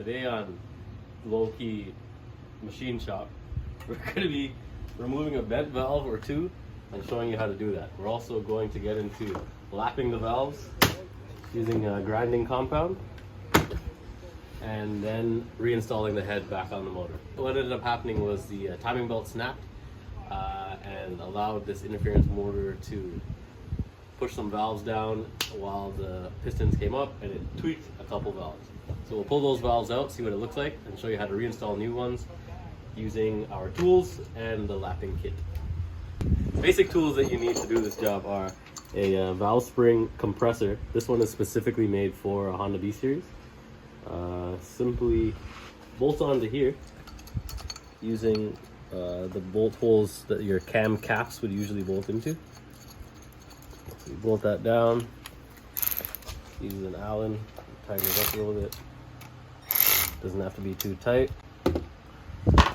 Today on low-key machine shop, we're going to be removing a bent valve or two and showing you how to do that. We're also going to get into lapping the valves using a grinding compound and then reinstalling the head back on the motor. What ended up happening was the timing belt snapped and allowed this interference motor to push some valves down while the pistons came up, and it tweaked a couple valves. So we'll pull those valves out, see what it looks like, and show you how to reinstall new ones using our tools and the lapping kit. Basic tools that you need to do this job are a valve spring compressor. This one is specifically made for a Honda B-Series. Simply bolt onto here using the bolt holes that your cam caps would usually bolt into. So you bolt that down, use an Allen, tighten it up a little bit. Doesn't have to be too tight.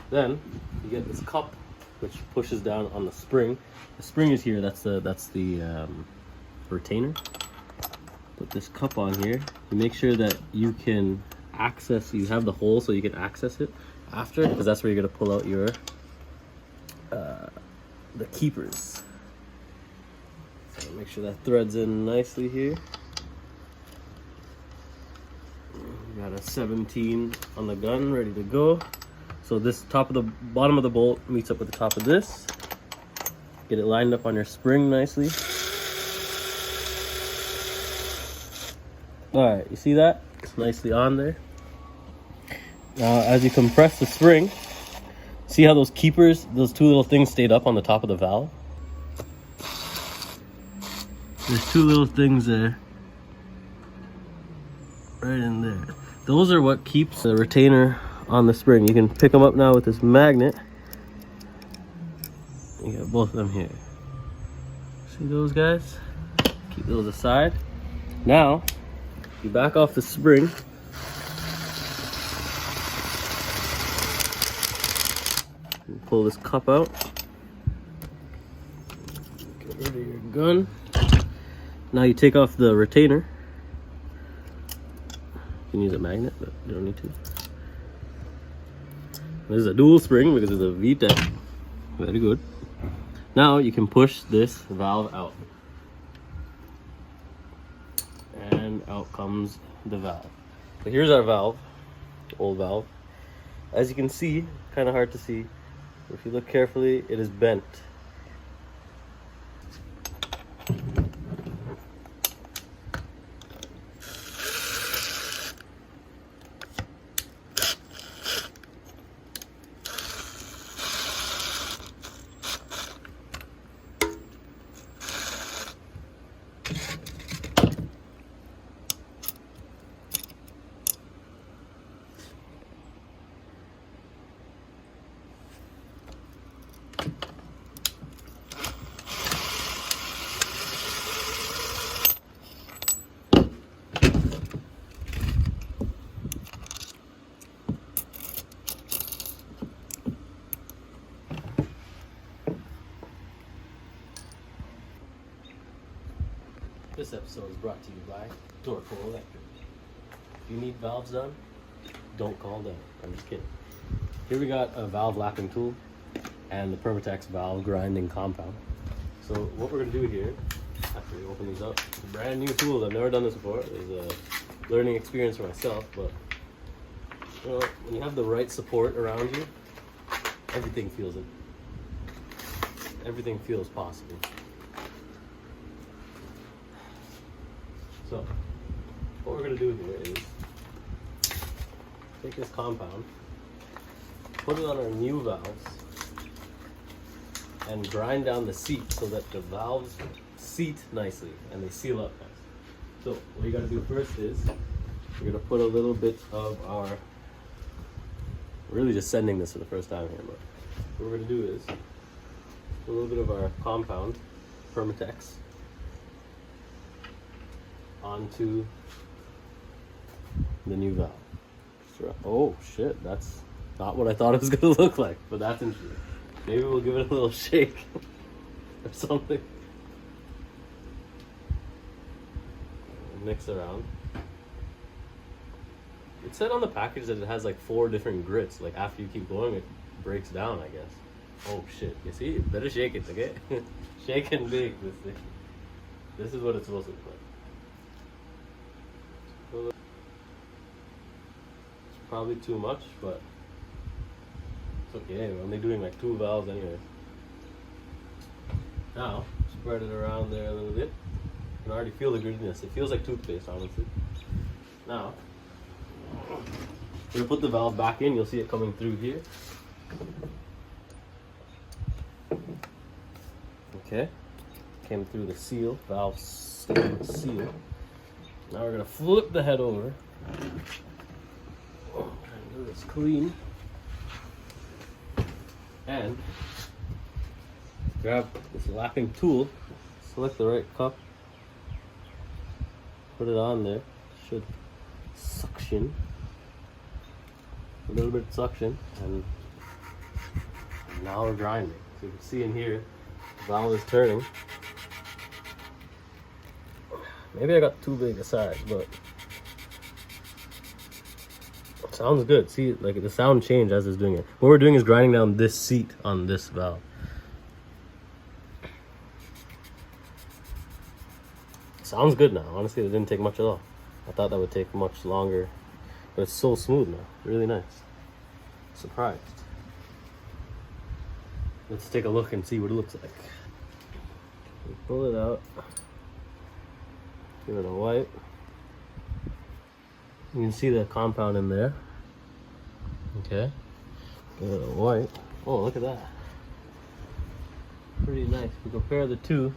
Then you get this cup which pushes down on the spring. The spring is here, that's the retainer. Put this cup on here. You make sure that you can access, you have the hole so you can access it after, because that's where you're gonna pull out your the keepers. So make sure that threads in nicely here. We got a 17 on the gun ready to go. So this bottom of the bolt meets up with the top of this. Get it lined up on your spring nicely. All right, you see that? It's nicely on there. Now, as you compress the spring, see how those keepers, those two little things stayed up on the top of the valve? There's two little things there. Right in there. Those are what keeps the retainer on the spring. You can pick them up now with this magnet. You got both of them here. See those guys? Keep those aside. Now, you back off the spring. You pull this cup out. Get rid of your gun. Now you take off the retainer. You can use a magnet, but you don't need to. This is a dual spring because it's a VTEC. Very good. Now you can push this valve out. And out comes the valve. So here's our valve, old valve. As you can see, kind of hard to see, but if you look carefully, it is bent. This episode is brought to you by Dorco Electric. If you need valves done, don't call them. I'm just kidding. Here we got a valve lapping tool and the Permatex valve grinding compound. So what we're going to do here, after we open these up, it's a brand new tool. I've never done this before. It's a learning experience for myself, but you know, when you have the right support around you, everything feels it. Everything feels possible. So, what we're going to do here is take this compound, put it on our new valves, and grind down the seat so that the valves seat nicely and they seal up nice. So, what you got to do first is, you're going to put a little bit of our, really just sending this for the first time here, but what we're going to do is, put a little bit of our compound, Permatex, onto the new valve. Oh shit, that's not what I thought it was gonna look like, but that's interesting. Maybe we'll give it a little shake or something. Mix around. It said on the package that it has like 4 different grits. Like after you keep going, it breaks down, I guess. Oh shit! You see, you better shake it, okay? Shake and bake this thing. This is what it's supposed to look like. It's probably too much, but it's okay. We're only doing like 2 valves anyway. Now, spread it around there a little bit. You can already feel the grittiness. It feels like toothpaste, honestly. Now, we're gonna put the valve back in. You'll see it coming through here. Okay, came through the seal, valve seal. Now we're gonna flip the head over. Try and do this clean. And grab this lapping tool, select the right cup, put it on there. Should suction, a little bit of suction, and now we're grinding. So you can see in here, the valve is turning. Maybe I got too big a size, but it sounds good. See, like the sound changed as it's doing it. What we're doing is grinding down this seat on this valve. Sounds good now. Honestly, it didn't take much at all. I thought that would take much longer, but it's so smooth now. Really nice. Surprised. Let's take a look and see what it looks like. We pull it out. Give it a wipe. You can see the compound in there. Okay. Give it a wipe. Oh, look at that. Pretty nice. We compare the two.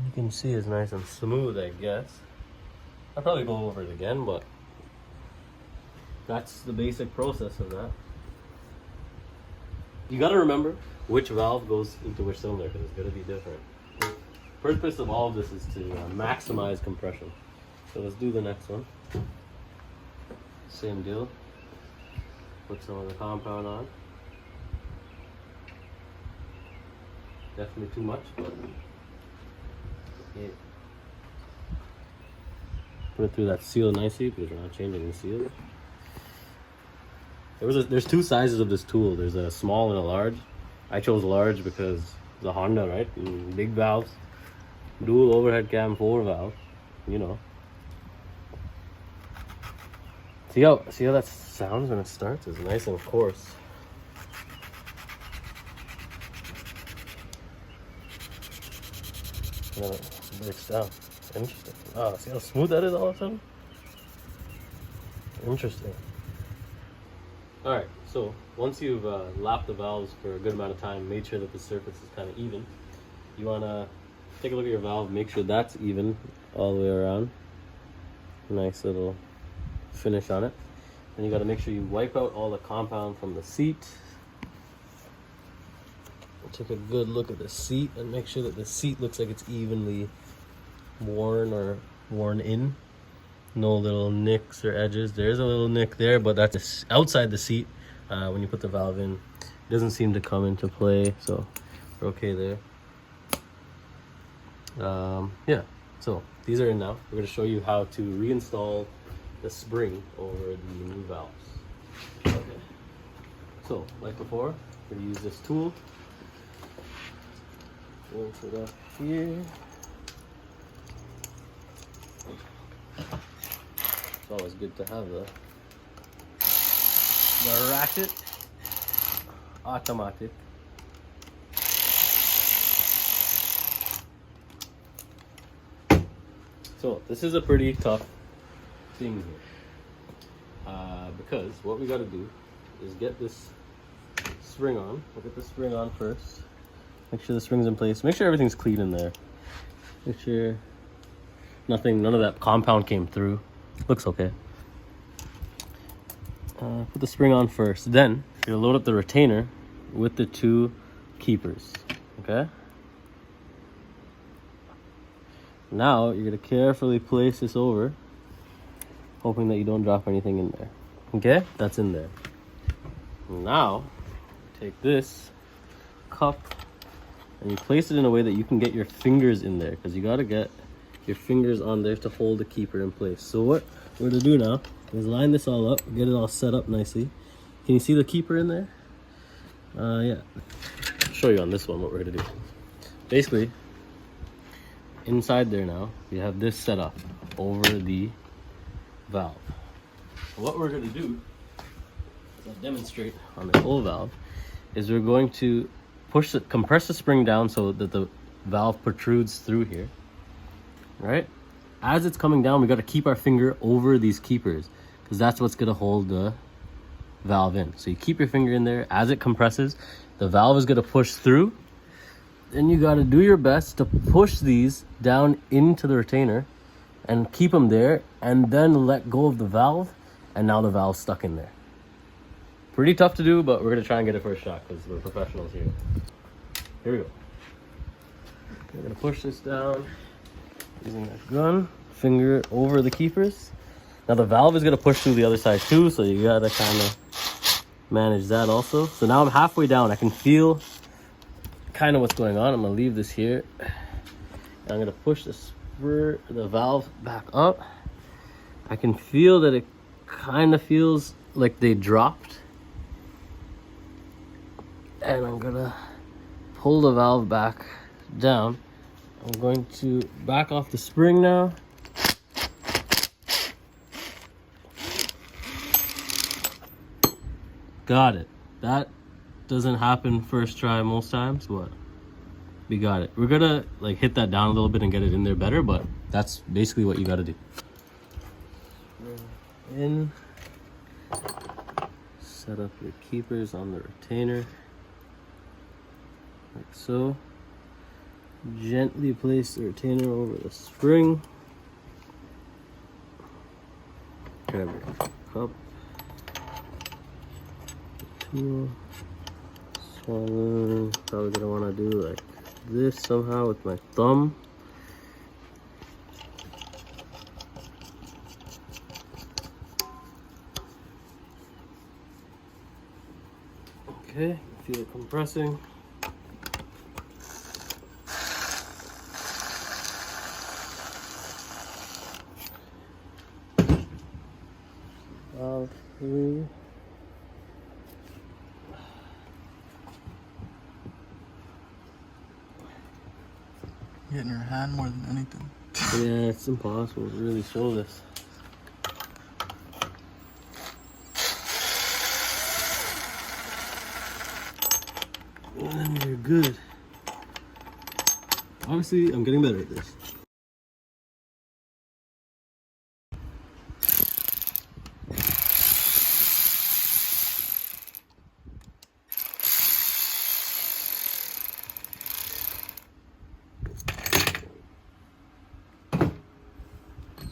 You can see it's nice and smooth, I guess. I'll probably go over it again, but that's the basic process of that. You gotta remember which valve goes into which cylinder because it's gonna be different. The purpose of all of this is to maximize compression. So let's do the next one. Same deal. Put some of the compound on. Definitely too much, but okay. Put it through that seal nicely because we're not changing the seal. There's 2 sizes of this tool. There's a small and a large. I chose large because it's a Honda, right? And big valves, dual overhead cam 4 valve. You know. See how that sounds when it starts? It's nice and coarse. And then it breaks down. Interesting. Ah, see how smooth that is all of a sudden? Interesting. Alright, so once you've lapped the valves for a good amount of time, made sure that the surface is kind of even, you want to take a look at your valve, make sure that's even all the way around. Nice little finish on it. Then you got to make sure you wipe out all the compound from the seat. Take a good look at the seat and make sure that the seat looks like it's evenly worn or worn in. No little nicks or edges. There's a little nick there, but that's outside the seat. When you put the valve in, it doesn't seem to come into play, so we're okay there. Yeah, so these are in now. We're going to show you how to reinstall the spring over the new valves. Okay. So, like before, we're going to use this tool. Rinse it up here. It's always good to have the ratchet automatic. So this is a pretty tough thing here, because what we got to do is get this spring on. We'll get the spring on first. Make sure the spring's in place. Make sure everything's clean in there. Make sure none of that compound came through. Looks okay. Put the spring on first. Then you're gonna load up the retainer with the 2 keepers. Okay. Now you're gonna carefully place this over, hoping that you don't drop anything in there. Okay, that's in there. Now take this cup and you place it in a way that you can get your fingers in there, because you got to get your fingers on there to hold the keeper in place. So what we're going to do now Let's line this all up, get it all set up nicely. Can you see the keeper in there? Yeah. I'll show you on this one what we're gonna do. Basically, inside there now, we have this set up over the valve. What we're gonna do, as I'll demonstrate on the whole valve, is we're going to compress the spring down so that the valve protrudes through here, right? As it's coming down, we got to keep our finger over these keepers because that's what's going to hold the valve in. So you keep your finger in there. As it compresses, the valve is going to push through. Then you got to do your best to push these down into the retainer and keep them there, and then let go of the valve, and now the valve's stuck in there. Pretty tough to do, but we're going to try and get it for a shot because we're professionals here. Here we go. We're going to push this down using that gun, finger over the keepers. Now the valve is going to push through the other side too, so you got to kind of manage that also. So now I'm halfway down. I can feel kind of what's going on. I'm going to leave this here. And I'm going to push the valve back up. I can feel that it kind of feels like they dropped. And I'm going to pull the valve back down. I'm going to back off the spring now. Got it. That doesn't happen first try most times, but we got it. We're gonna like hit that down a little bit and get it in there better, but that's basically what you gotta do. In. Set up your keepers on the retainer. Like so. Gently place the retainer over the spring. Grab your cup, tool, swallow. Probably gonna want to do like this somehow with my thumb. Okay, feel it compressing. Three. Getting your hand more than anything. Yeah, it's impossible to really show this. And you're good. Obviously, I'm getting better at this.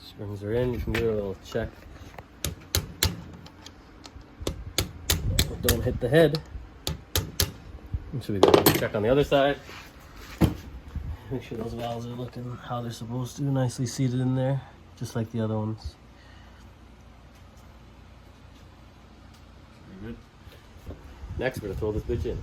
Springs are in, you can give it a little check. But don't hit the head. It should be good. Check on the other side. Make sure those valves are looking how they're supposed to, nicely seated in there, just like the other ones. Very good. Next, we're gonna throw this bitch in.